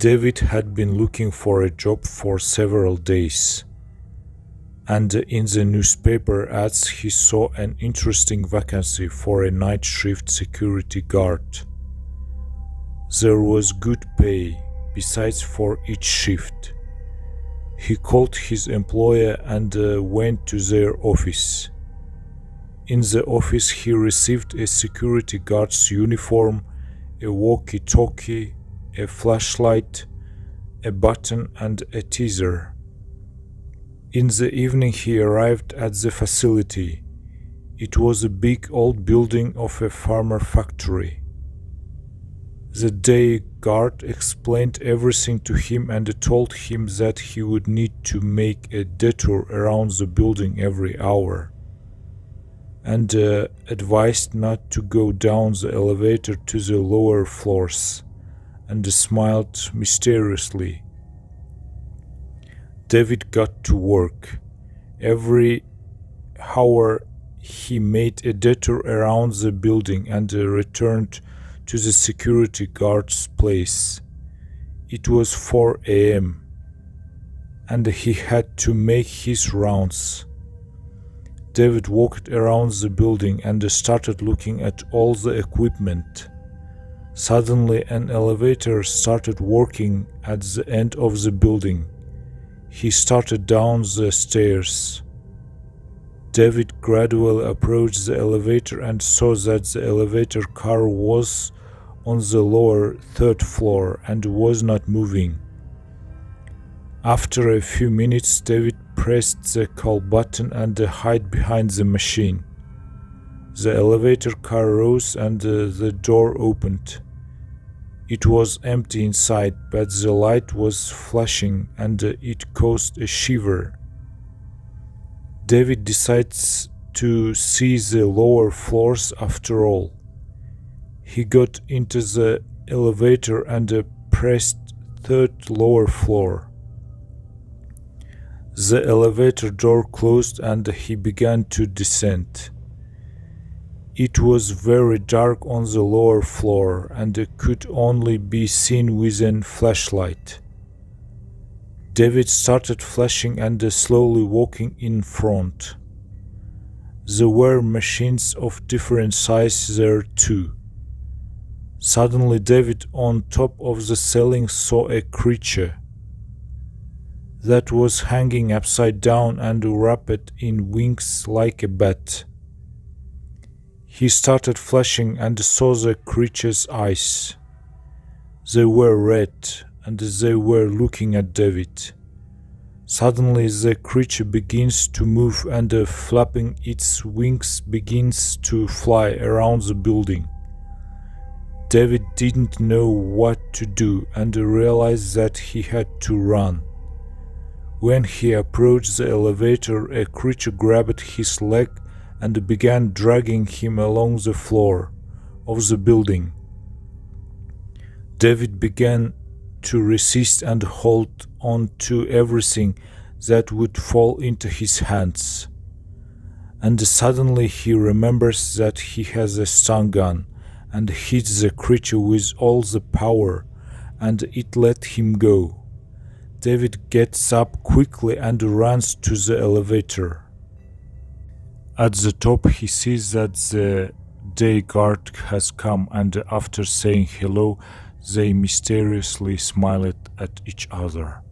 David had been looking for a job for several days, and in the newspaper ads he saw an interesting vacancy for a night shift security guard. There was good pay, besides for each shift. He called his employer and went to their office. In the office he received a security guard's uniform, a walkie-talkie, a flashlight, a button and a teaser. In the evening he arrived at the facility. It was a big old building of a farmer factory. The day guard explained everything to him and told him that he would need to make a detour around the building every hour, and advised not to go down the elevator to the lower floors, and smiled mysteriously. David got to work. Every hour he made a detour around the building and returned to the security guard's place. It was 4 a.m. and he had to make his rounds. David walked around the building and started looking at all the equipment. Suddenly an elevator started working at the end of the building. He started down the stairs. David gradually approached the elevator and saw that the elevator car was on the lower third floor and was not moving. After a few minutes, David pressed the call button and hid behind the machine. The elevator car rose and the door opened. It was empty inside, but the light was flashing and it caused a shiver. David decides to see the lower floors after all. He got into the elevator and pressed third lower floor. The elevator door closed and he began to descend. It was very dark on the lower floor and could only be seen with a flashlight. David started flashing and slowly walking in front. There were machines of different sizes there too. Suddenly David on top of the ceiling saw a creature that was hanging upside down and wrapped in wings like a bat. He started flashing and saw the creature's eyes. They were red and they were looking at David. Suddenly the creature begins to move and flapping its wings begins to fly around the building. David didn't know what to do and realized that he had to run. When he approached the elevator, a creature grabbed his leg and began dragging him along the floor of the building. David began to resist and hold on to everything that would fall into his hands. And suddenly he remembers that he has a stun gun and hits the creature with all the power, and it let him go. David gets up quickly and runs to the elevator. At the top he sees that the day guard has come, and after saying hello, they mysteriously smiled at each other.